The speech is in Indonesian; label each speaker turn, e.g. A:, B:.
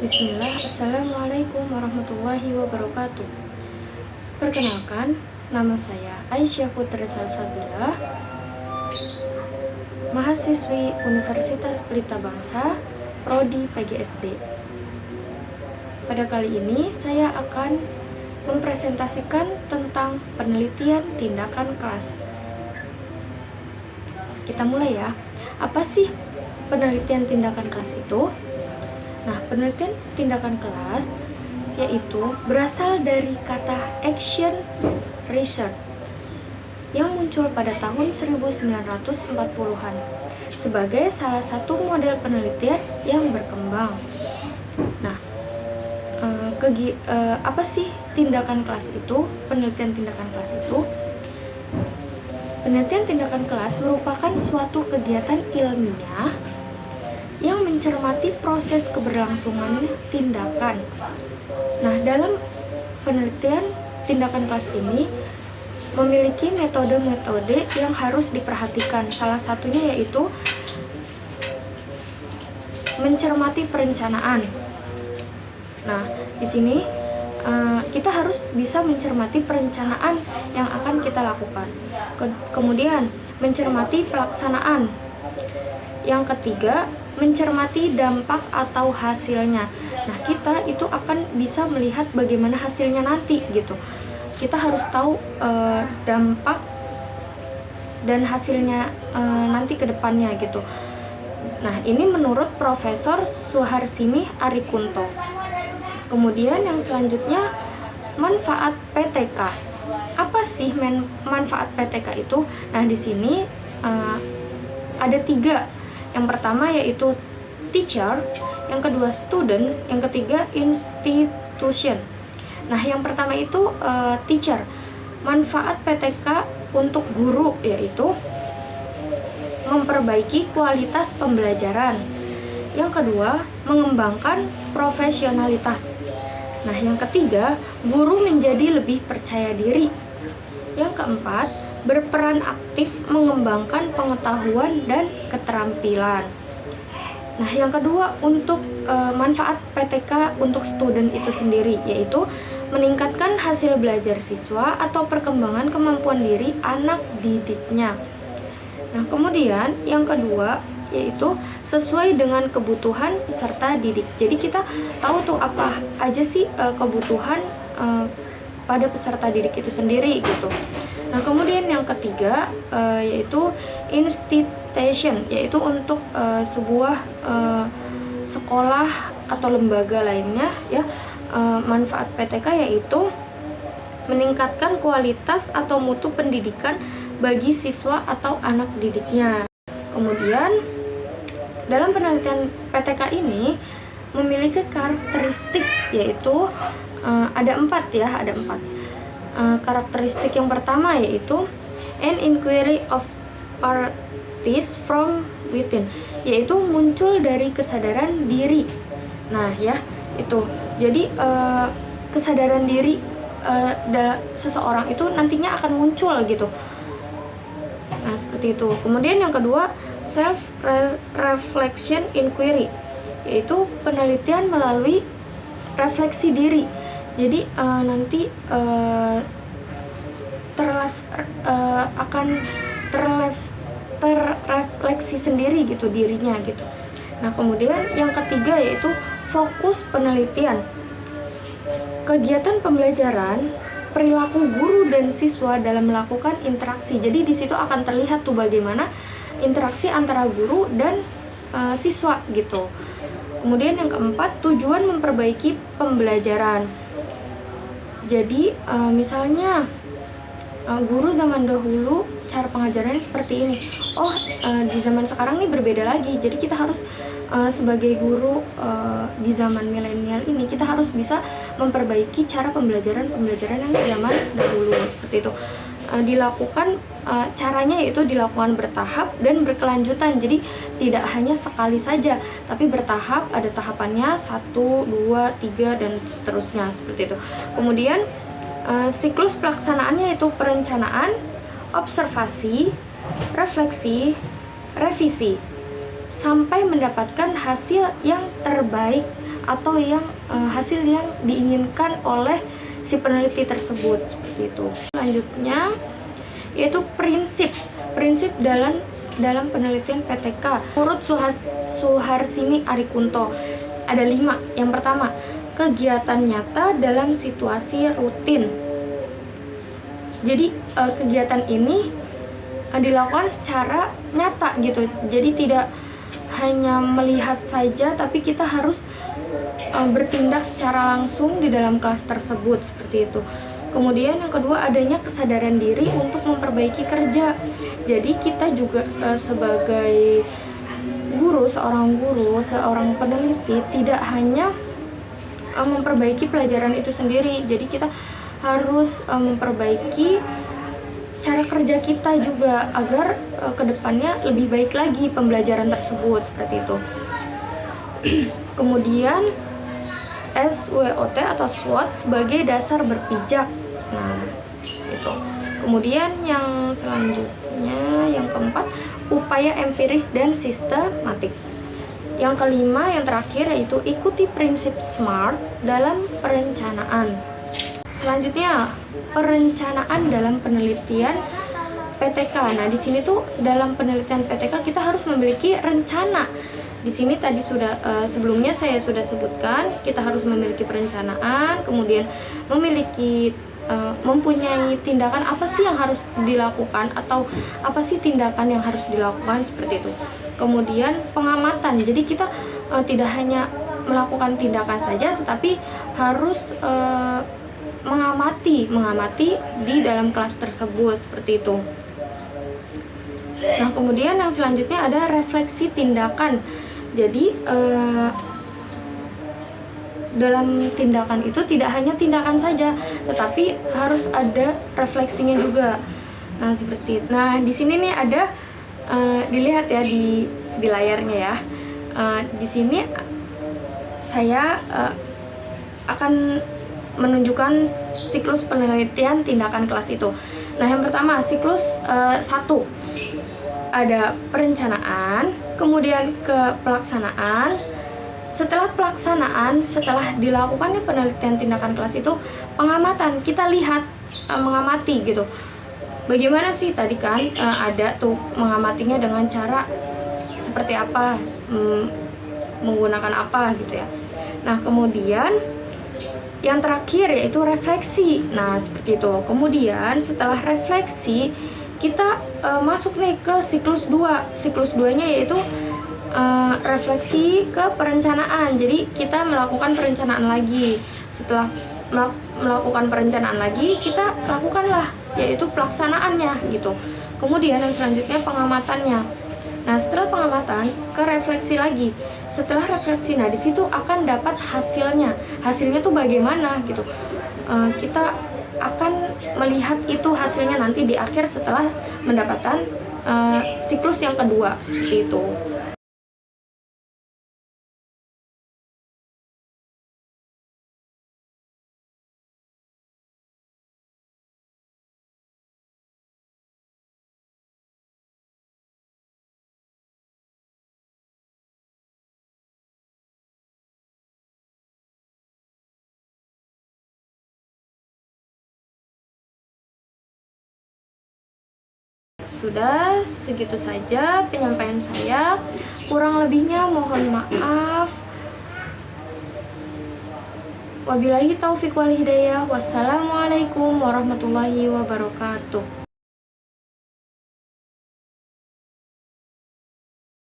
A: Bismillah, Assalamualaikum warahmatullahi wabarakatuh. Perkenalkan, nama saya Aisyah Putri Salsabila, mahasiswi Universitas Pelita Bangsa, Prodi PGSD. Pada kali ini, saya akan mempresentasikan tentang penelitian tindakan kelas. Kita mulai ya. Apa sih penelitian tindakan kelas itu? Nah, penelitian tindakan kelas yaitu berasal dari kata action research yang muncul pada tahun 1940-an sebagai salah satu model penelitian yang berkembang. Nah, apa sih tindakan kelas itu? Penelitian tindakan kelas itu? Penelitian tindakan kelas merupakan suatu kegiatan ilmiah yang mencermati proses keberlangsungan tindakan. Nah, dalam penelitian tindakan kelas ini memiliki metode-metode yang harus diperhatikan. Salah satunya yaitu mencermati perencanaan. Nah, di sini kita harus bisa mencermati perencanaan yang akan kita lakukan. Kemudian, mencermati pelaksanaan. Yang ketiga, mencermati dampak atau hasilnya. Nah, kita itu akan bisa melihat bagaimana hasilnya nanti gitu. Kita harus tahu dampak dan hasilnya nanti ke depannya gitu. Nah, ini menurut Profesor Suharsini Arikunto. Kemudian yang selanjutnya, manfaat PTK. Apa sih manfaat PTK itu? Nah, di sini ada 3. Yang pertama yaitu teacher, yang kedua student, yang ketiga institution. Nah, yang pertama itu teacher. Manfaat PTK untuk guru yaitu memperbaiki kualitas pembelajaran. Yang kedua, mengembangkan profesionalitas. Nah, yang ketiga, guru menjadi lebih percaya diri. Yang keempat, berperan aktif mengembangkan pengetahuan dan keterampilan. Nah, yang kedua untuk manfaat PTK untuk student itu sendiri yaitu meningkatkan hasil belajar siswa atau perkembangan kemampuan diri anak didiknya. Nah, kemudian yang kedua yaitu sesuai dengan kebutuhan peserta didik. Jadi kita tahu tuh apa aja sih kebutuhan pada peserta didik itu sendiri gitu. Nah, kemudian yang ketiga yaitu institution, yaitu untuk sebuah sekolah atau lembaga lainnya ya. Manfaat PTK yaitu meningkatkan kualitas atau mutu pendidikan bagi siswa atau anak didiknya. Kemudian dalam penelitian PTK ini memiliki karakteristik yaitu ada 4 ya, ada 4. Karakteristik yang pertama yaitu an inquiry of parties from within, yaitu muncul dari kesadaran diri. Nah ya, itu jadi kesadaran diri seseorang itu nantinya akan muncul gitu. Nah, seperti itu. Kemudian yang kedua, self reflection inquiry, yaitu penelitian melalui refleksi diri. Jadi nanti akan terrefleksi sendiri gitu dirinya gitu. Nah, kemudian yang ketiga yaitu fokus penelitian. Kegiatan pembelajaran, perilaku guru dan siswa dalam melakukan interaksi. Jadi di situ akan terlihat tuh bagaimana interaksi antara guru dan siswa gitu. Kemudian yang keempat, tujuan memperbaiki pembelajaran. Jadi misalnya guru zaman dahulu cara pengajarannya seperti ini. Oh, di zaman sekarang nih berbeda lagi. Jadi kita harus sebagai guru di zaman milenial ini kita harus bisa memperbaiki cara pembelajaran yang zaman dahulu seperti itu. Dilakukan caranya yaitu dilakukan bertahap dan berkelanjutan. Jadi tidak hanya sekali saja, tapi bertahap, ada tahapannya 1, 2, 3 dan seterusnya seperti itu. Kemudian siklus pelaksanaannya yaitu perencanaan, observasi, refleksi, revisi sampai mendapatkan hasil yang terbaik atau yang hasil yang diinginkan oleh si peneliti tersebut, seperti itu. Selanjutnya yaitu prinsip dalam penelitian PTK menurut Suharsini Arikunto ada 5. Yang pertama, kegiatan nyata dalam situasi rutin. Jadi kegiatan ini dilakukan secara nyata gitu, jadi tidak hanya melihat saja, tapi kita harus bertindak secara langsung di dalam kelas tersebut, seperti itu. Kemudian yang kedua, adanya kesadaran diri untuk memperbaiki kerja. Jadi kita juga sebagai seorang peneliti tidak hanya memperbaiki pelajaran itu sendiri, jadi kita harus memperbaiki cara kerja kita juga agar kedepannya lebih baik lagi pembelajaran tersebut, seperti itu. Kemudian SWOT atau SWOT sebagai dasar berpijak. Nah, itu. Kemudian yang selanjutnya, yang keempat, upaya empiris dan sistematik. Yang kelima, yang terakhir, yaitu ikuti prinsip SMART dalam perencanaan. Selanjutnya, perencanaan dalam penelitian PTK. Nah, di sini tuh dalam penelitian PTK kita harus memiliki rencana. Di sini tadi sudah sebelumnya saya sudah sebutkan, kita harus memiliki perencanaan, kemudian mempunyai tindakan apa sih yang harus dilakukan atau apa sih tindakan yang harus dilakukan, seperti itu. Kemudian pengamatan. Jadi kita tidak hanya melakukan tindakan saja, tetapi harus mengamati di dalam kelas tersebut, seperti itu. Nah, kemudian yang selanjutnya ada refleksi tindakan. Jadi dalam tindakan itu tidak hanya tindakan saja, tetapi harus ada refleksinya juga. Nah, seperti itu. Nah, di sini nih ada dilihat ya di layarnya ya. Di sini saya akan menunjukkan siklus penelitian tindakan kelas itu. Nah, yang pertama siklus 1, ada perencanaan, kemudian ke pelaksanaan. Setelah pelaksanaan, setelah dilakukannya penelitian tindakan kelas itu, pengamatan. Kita lihat, mengamati gitu. Bagaimana sih tadi kan ada tuh mengamatinya dengan cara seperti apa, menggunakan apa gitu ya. Nah, kemudian yang terakhir yaitu refleksi. Nah, seperti itu. Kemudian setelah refleksi, kita masuk nih ke siklus 2. Siklus 2-nya yaitu refleksi ke perencanaan. Jadi kita melakukan perencanaan lagi. Setelah melakukan perencanaan lagi, kita lakukanlah yaitu pelaksanaannya gitu. Kemudian yang selanjutnya pengamatannya. Nah, setelah pengamatan, ke refleksi lagi. Setelah refleksi, nah di situ akan dapat hasilnya. Hasilnya tuh bagaimana gitu. Kita akan melihat itu hasilnya nanti di akhir setelah mendapatkan siklus yang kedua, seperti itu. Sudah segitu saja penyampaian saya, kurang lebihnya mohon maaf. Wabillahi taufiq wal hidayah. Wassalamualaikum warahmatullahi wabarakatuh.